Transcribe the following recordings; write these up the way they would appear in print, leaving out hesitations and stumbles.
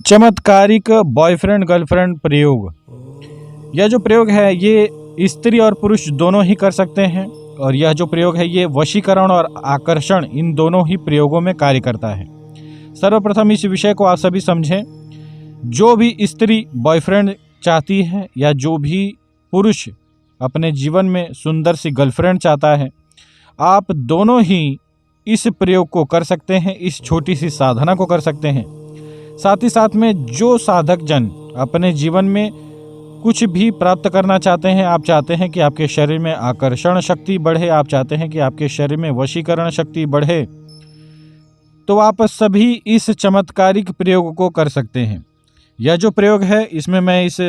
चमत्कारिक boyfriend girlfriend प्रयोग। यह जो प्रयोग है ये स्त्री और पुरुष दोनों ही कर सकते हैं और यह जो प्रयोग है ये वशीकरण और आकर्षण इन दोनों ही प्रयोगों में कार्य करता है। सर्वप्रथम इस विषय को आप सभी समझें। जो भी स्त्री बॉयफ्रेंड चाहती है या जो भी पुरुष अपने जीवन में सुंदर सी गर्लफ्रेंड चाहता है, आप दोनों ही इस प्रयोग को कर सकते हैं, इस छोटी सी साधना को कर सकते हैं। साथ ही साथ में जो साधक जन अपने जीवन में कुछ भी प्राप्त करना चाहते हैं, आप चाहते हैं कि आपके शरीर में आकर्षण शक्ति बढ़े, आप चाहते हैं कि आपके शरीर में वशीकरण शक्ति बढ़े, तो आप सभी इस चमत्कारिक प्रयोग को कर सकते हैं। यह जो प्रयोग है इसमें मैं इस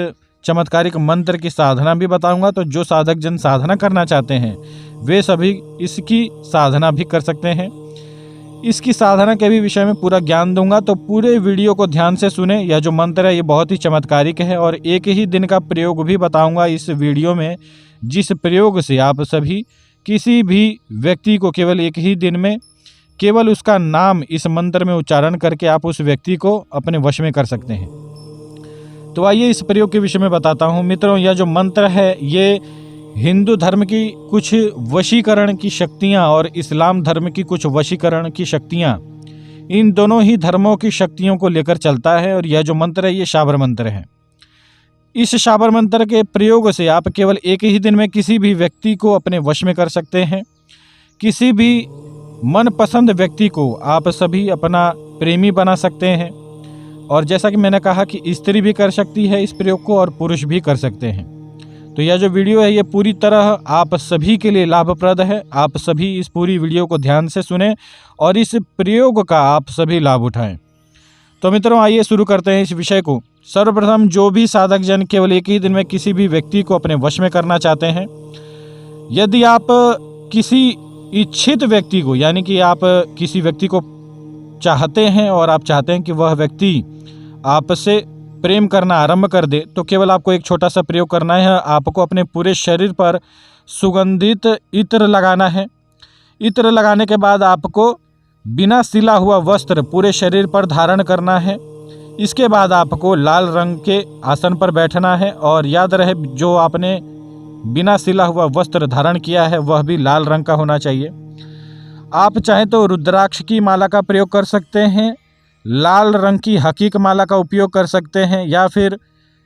चमत्कारिक मंत्र की साधना भी बताऊंगा, तो जो साधक जन साधना करना चाहते हैं वे सभी इसकी साधना भी कर सकते हैं। इसकी साधना के भी विषय में पूरा ज्ञान दूंगा, तो पूरे वीडियो को ध्यान से सुने। यह जो मंत्र है ये बहुत ही चमत्कारिक है और एक ही दिन का प्रयोग भी बताऊंगा इस वीडियो में, जिस प्रयोग से आप सभी किसी भी व्यक्ति को केवल एक ही दिन में केवल उसका नाम इस मंत्र में उच्चारण करके आप उस व्यक्ति को अपने वश में कर सकते हैं। तो आइए इस प्रयोग के विषय में बताता हूँ। मित्रों, यह जो मंत्र है ये हिंदू धर्म की कुछ वशीकरण की शक्तियाँ और इस्लाम धर्म की कुछ वशीकरण की शक्तियाँ, इन दोनों ही धर्मों की शक्तियों को लेकर चलता है। और यह जो मंत्र है ये शाबर मंत्र है। इस शाबर मंत्र के प्रयोग से आप केवल एक ही दिन में किसी भी व्यक्ति को अपने वश में कर सकते हैं। किसी भी मनपसंद व्यक्ति को आप सभी अपना प्रेमी बना सकते हैं। और जैसा कि मैंने कहा कि स्त्री भी कर सकती है इस प्रयोग को और पुरुष भी कर सकते हैं। तो यह जो वीडियो है ये पूरी तरह आप सभी के लिए लाभप्रद है। आप सभी इस पूरी वीडियो को ध्यान से सुने और इस प्रयोग का आप सभी लाभ उठाएं। तो मित्रों, आइए शुरू करते हैं इस विषय को। सर्वप्रथम जो भी साधक जन केवल एक ही दिन में किसी भी व्यक्ति को अपने वश में करना चाहते हैं, यदि आप किसी इच्छित व्यक्ति को, यानी कि आप किसी व्यक्ति को चाहते हैं और आप चाहते हैं कि वह व्यक्ति आपसे प्रेम करना आरंभ कर दे, तो केवल आपको एक छोटा सा प्रयोग करना है। आपको अपने पूरे शरीर पर सुगंधित इत्र लगाना है। इत्र लगाने के बाद आपको बिना सिला हुआ वस्त्र पूरे शरीर पर धारण करना है। इसके बाद आपको लाल रंग के आसन पर बैठना है और याद रहे जो आपने बिना सिला हुआ वस्त्र धारण किया है वह भी लाल रंग का होना चाहिए। आप चाहें तो रुद्राक्ष की माला का प्रयोग कर सकते हैं, लाल रंग की हकीक माला का उपयोग कर सकते हैं, या फिर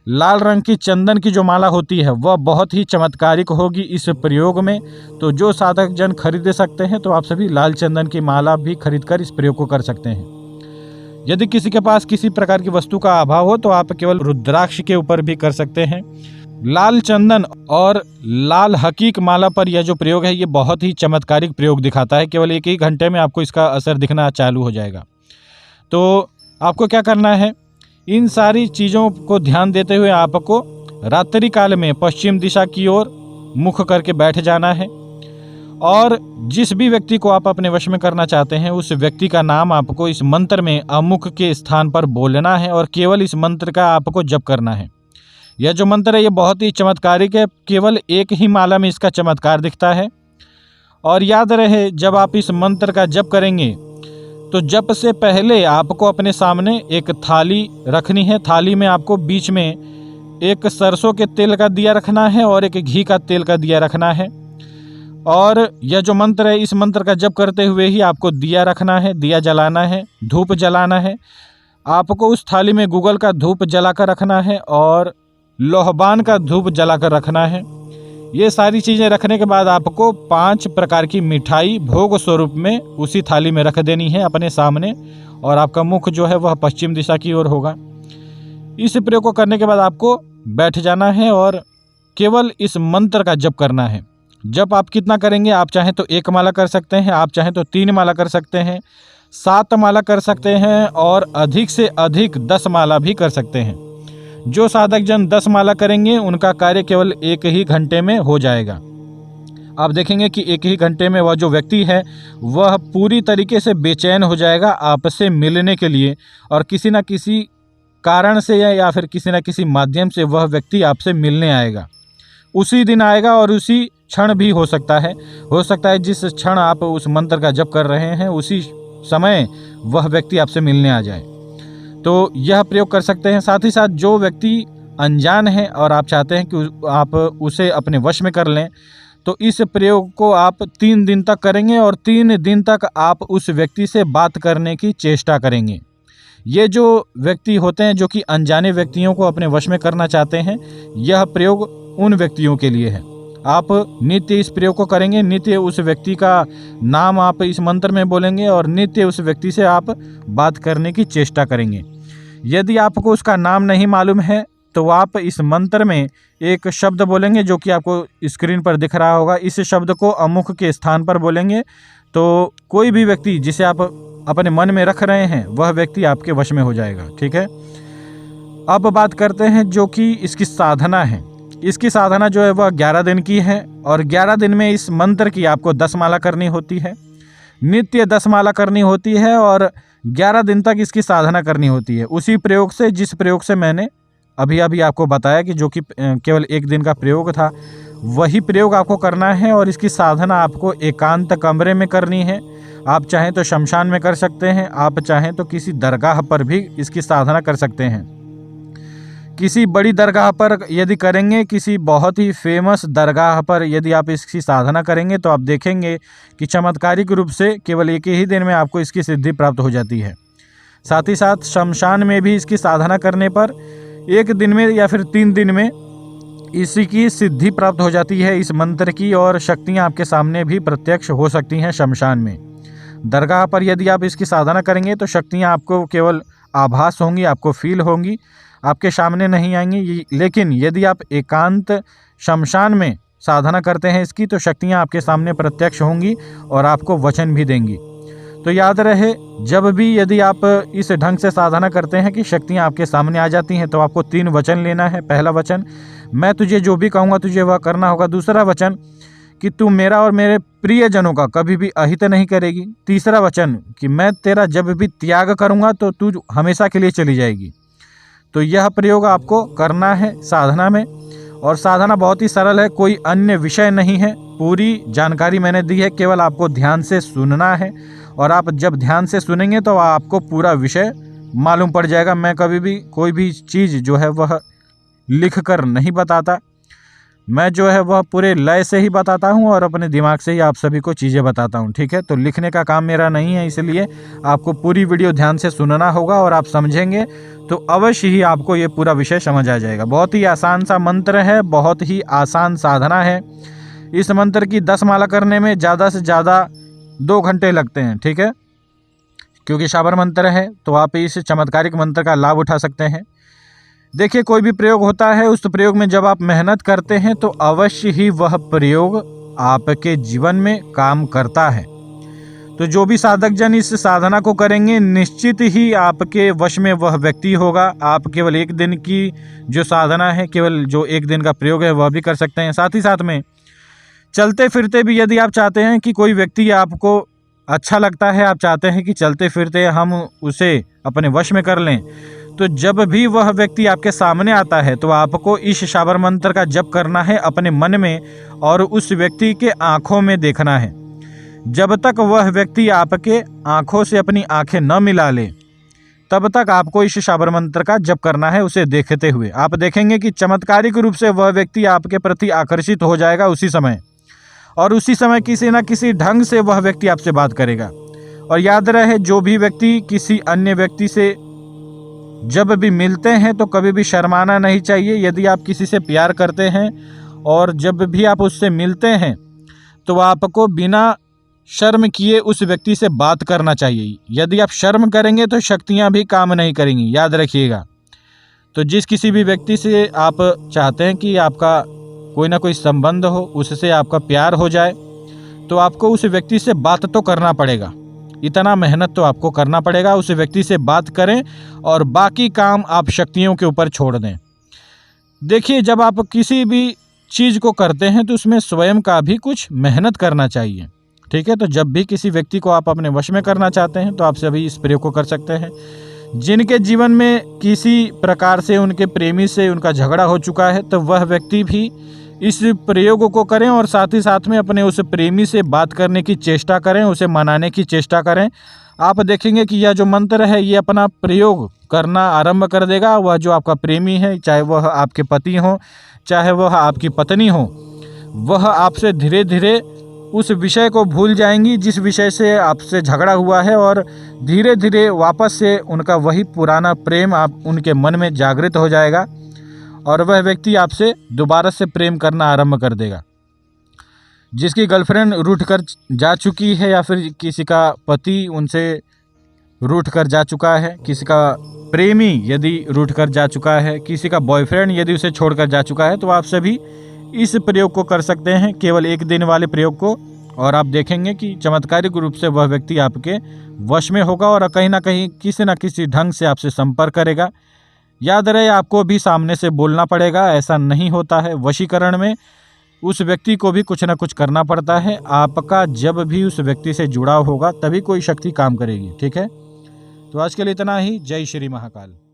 लाल रंग की चंदन की जो माला होती है वह बहुत ही चमत्कारिक होगी इस प्रयोग में। तो जो साधक जन खरीद सकते हैं तो आप सभी लाल चंदन की माला भी खरीदकर इस प्रयोग को कर सकते हैं। यदि किसी के पास किसी प्रकार की वस्तु का अभाव हो तो आप केवल रुद्राक्ष के ऊपर भी कर सकते हैं। लाल चंदन और लाल हकीक माला पर यह जो प्रयोग है ये बहुत ही चमत्कारिक प्रयोग दिखाता है। केवल एक ही घंटे में आपको इसका असर दिखना चालू हो जाएगा। तो आपको क्या करना है, इन सारी चीज़ों को ध्यान देते हुए आपको रात्रि काल में पश्चिम दिशा की ओर मुख करके बैठ जाना है और जिस भी व्यक्ति को आप अपने वश में करना चाहते हैं उस व्यक्ति का नाम आपको इस मंत्र में अमुख के स्थान पर बोलना है और केवल इस मंत्र का आपको जप करना है। यह जो मंत्र है ये बहुत ही चमत्कारिक है। केवल एक ही माला में इसका चमत्कार दिखता है। और याद रहे जब आप इस मंत्र का जप करेंगे तो जप से पहले आपको अपने सामने एक थाली रखनी है। थाली में आपको बीच में एक सरसों के तेल का दिया रखना है और एक घी का तेल का दिया रखना है। और यह जो मंत्र है इस मंत्र का जप करते हुए ही आपको दिया रखना है, दिया जलाना है, धूप जलाना है। आपको उस थाली में गूगल का धूप जलाकर रखना है और लोहबान का धूप जलाकर रखना है। ये सारी चीज़ें रखने के बाद आपको 5 प्रकार की मिठाई भोग स्वरूप में उसी थाली में रख देनी है अपने सामने और आपका मुख जो है वह पश्चिम दिशा की ओर होगा। इस प्रयोग को करने के बाद आपको बैठ जाना है और केवल इस मंत्र का जप करना है। जप आप कितना करेंगे, आप चाहें तो 1 माला कर सकते हैं, आप चाहें तो 3 माला कर सकते हैं, 7 माला कर सकते हैं और अधिक से अधिक 10 माला भी कर सकते हैं। जो साधक जन 10 माला करेंगे उनका कार्य केवल एक ही घंटे में हो जाएगा। आप देखेंगे कि एक ही घंटे में वह जो व्यक्ति है वह पूरी तरीके से बेचैन हो जाएगा आपसे मिलने के लिए और किसी न किसी कारण से या फिर किसी न किसी माध्यम से वह व्यक्ति आपसे मिलने आएगा। उसी दिन आएगा और उसी क्षण भी हो सकता है जिस क्षण आप उस मंत्र का जप कर रहे हैं उसी समय वह व्यक्ति आपसे मिलने आ जाए। तो यह प्रयोग कर सकते हैं। साथ ही साथ जो व्यक्ति अनजान है और आप चाहते हैं कि आप उसे अपने वश में कर लें, तो इस प्रयोग को आप 3 दिन तक करेंगे और 3 दिन तक आप उस व्यक्ति से बात करने की चेष्टा करेंगे। ये जो व्यक्ति होते हैं जो कि अनजाने व्यक्तियों को अपने वश में करना चाहते हैं, यह प्रयोग उन व्यक्तियों के लिए है। आप नित्य इस प्रयोग को करेंगे, नित्य उस व्यक्ति का नाम आप इस मंत्र में बोलेंगे और नित्य उस व्यक्ति से आप बात करने की चेष्टा करेंगे। यदि आपको उसका नाम नहीं मालूम है तो आप इस मंत्र में एक शब्द बोलेंगे जो कि आपको स्क्रीन पर दिख रहा होगा। इस शब्द को अमुख के स्थान पर बोलेंगे तो कोई भी व्यक्ति जिसे आप अपने मन में रख रहे हैं वह व्यक्ति आपके वश में हो जाएगा। ठीक है, अब बात करते हैं जो कि इसकी साधना है। इसकी साधना जो है वह 11 दिन की है और 11 दिन में इस मंत्र की आपको 10 माला करनी होती है, नित्य 10 माला करनी होती है और 11 दिन तक इसकी साधना करनी होती है। उसी प्रयोग से, जिस प्रयोग से मैंने अभी आपको बताया कि जो कि केवल 1 दिन का प्रयोग था, वही प्रयोग आपको करना है और इसकी साधना आपको एकांत कमरे में करनी है। आप चाहें तो शमशान में कर सकते हैं, आप चाहें तो किसी दरगाह पर भी इसकी साधना कर सकते हैं। किसी बड़ी दरगाह पर यदि करेंगे, किसी बहुत ही फेमस दरगाह पर यदि आप इसकी साधना करेंगे तो आप देखेंगे कि चमत्कारिक रूप से केवल 1 ही दिन में आपको इसकी सिद्धि प्राप्त हो जाती है। साथ ही साथ शमशान में भी इसकी साधना करने पर 1 दिन में या फिर 3 दिन में इसी की सिद्धि प्राप्त हो जाती है इस मंत्र की, और शक्तियाँ आपके सामने भी प्रत्यक्ष हो सकती हैं शमशान में। दरगाह पर यदि आप इसकी साधना करेंगे तो शक्तियाँ आपको केवल आभास होंगी, आपको फील होंगी, आपके सामने नहीं आएंगी। लेकिन यदि आप एकांत शमशान में साधना करते हैं इसकी, तो शक्तियाँ आपके सामने प्रत्यक्ष होंगी और आपको वचन भी देंगी। तो याद रहे, जब भी यदि आप इस ढंग से साधना करते हैं कि शक्तियाँ आपके सामने आ जाती हैं, तो आपको 3 वचन लेना है। पहला वचन, मैं तुझे जो भी कहूँगा तुझे वह करना होगा। दूसरा वचन कि तू मेरा और मेरे प्रियजनों का कभी भी अहित नहीं करेगी। तीसरा वचन कि मैं तेरा जब भी त्याग करूँगा तो तू हमेशा के लिए चली जाएगी। तो यह प्रयोग आपको करना है साधना में, और साधना बहुत ही सरल है, कोई अन्य विषय नहीं है। पूरी जानकारी मैंने दी है, केवल आपको ध्यान से सुनना है और आप जब ध्यान से सुनेंगे तो आपको पूरा विषय मालूम पड़ जाएगा। मैं कभी भी कोई भी चीज़ जो है वह लिख कर नहीं बताता, मैं जो है वह पूरे लय से ही बताता हूँ और अपने दिमाग से ही आप सभी को चीज़ें बताता हूँ। ठीक है, तो लिखने का काम मेरा नहीं है, इसलिए आपको पूरी वीडियो ध्यान से सुनना होगा और आप समझेंगे तो अवश्य ही आपको ये पूरा विषय समझ आ जाएगा। बहुत ही आसान सा मंत्र है, बहुत ही आसान साधना है। इस मंत्र की 10 माला करने में ज़्यादा से ज़्यादा 2 घंटे लगते हैं। ठीक है, क्योंकि शाबर मंत्र है तो आप इस चमत्कारिक मंत्र का लाभ उठा सकते हैं। देखिए, कोई भी प्रयोग होता है, उस प्रयोग में जब आप मेहनत करते हैं तो अवश्य ही वह प्रयोग आपके जीवन में काम करता है। तो जो भी साधक जन इस साधना को करेंगे, निश्चित ही आपके वश में वह व्यक्ति होगा। आप केवल 1 दिन की जो साधना है, केवल जो 1 दिन का प्रयोग है वह भी कर सकते हैं। साथ ही साथ में चलते फिरते भी यदि आप चाहते हैं कि कोई व्यक्ति आपको अच्छा लगता है, आप चाहते हैं कि चलते फिरते हम उसे अपने वश में कर लें, तो जब भी वह व्यक्ति आपके सामने आता है तो आपको इस शाबर मंत्र का जप करना है अपने मन में और उस व्यक्ति के आँखों में देखना है। जब तक वह व्यक्ति आपके आँखों से अपनी आँखें न मिला ले, तब तक आपको इस शाबर मंत्र का जप करना है उसे देखते हुए। आप देखेंगे कि चमत्कारिक रूप से वह व्यक्ति आपके प्रति आकर्षित हो जाएगा उसी समय, और उसी समय किसी न किसी ढंग से वह व्यक्ति आपसे बात करेगा। और याद रहे, जो भी व्यक्ति किसी अन्य व्यक्ति से जब भी मिलते हैं तो कभी भी शर्माना नहीं चाहिए। यदि आप किसी से प्यार करते हैं और जब भी आप उससे मिलते हैं तो आपको बिना शर्म किए उस व्यक्ति से बात करना चाहिए। यदि आप शर्म करेंगे तो शक्तियाँ भी काम नहीं करेंगी, याद रखिएगा। तो जिस किसी भी व्यक्ति से आप चाहते हैं कि आपका कोई ना कोई संबंध हो, उससे आपका प्यार हो जाए, तो आपको उस व्यक्ति से बात तो करना पड़ेगा। इतना मेहनत तो आपको करना पड़ेगा, उस व्यक्ति से बात करें और बाकी काम आप शक्तियों के ऊपर छोड़ दें। देखिए, जब आप किसी भी चीज़ को करते हैं तो उसमें स्वयं का भी कुछ मेहनत करना चाहिए। ठीक है, तो जब भी किसी व्यक्ति को आप अपने वश में करना चाहते हैं तो आप सभी इस प्रयोग को कर सकते हैं। जिनके जीवन में किसी प्रकार से उनके प्रेमी से उनका झगड़ा हो चुका है, तो वह व्यक्ति भी इस प्रयोग को करें और साथ ही साथ में अपने उस प्रेमी से बात करने की चेष्टा करें, उसे मनाने की चेष्टा करें। आप देखेंगे कि यह जो मंत्र है ये अपना प्रयोग करना आरंभ कर देगा। वह जो आपका प्रेमी है, चाहे वह आपके पति हो, चाहे वह आपकी पत्नी हो, वह आपसे धीरे धीरे उस विषय को भूल जाएंगी जिस विषय से आपसे झगड़ा हुआ है, और धीरे धीरे वापस से उनका वही पुराना प्रेम आप उनके मन में जागृत हो जाएगा और वह व्यक्ति आपसे दोबारा से प्रेम करना आरंभ कर देगा। जिसकी गर्लफ्रेंड रूठ कर जा चुकी है या फिर किसी का पति उनसे रूठ कर जा चुका है, किसी का प्रेमी यदि रूठ कर जा चुका है, किसी का बॉयफ्रेंड यदि उसे छोड़कर जा चुका है, तो आप सभी इस प्रयोग को कर सकते हैं, केवल 1 दिन वाले प्रयोग को, और आप देखेंगे कि चमत्कारिक रूप से वह व्यक्ति आपके वश में होगा और कहीं ना कहीं किसी न किसी ढंग से आपसे संपर्क करेगा। याद रहे, आपको भी सामने से बोलना पड़ेगा, ऐसा नहीं होता है। वशीकरण में उस व्यक्ति को भी कुछ ना कुछ करना पड़ता है। आपका जब भी उस व्यक्ति से जुड़ाव होगा तभी कोई शक्ति काम करेगी। ठीक है, तो आज के लिए इतना ही। जय श्री महाकाल।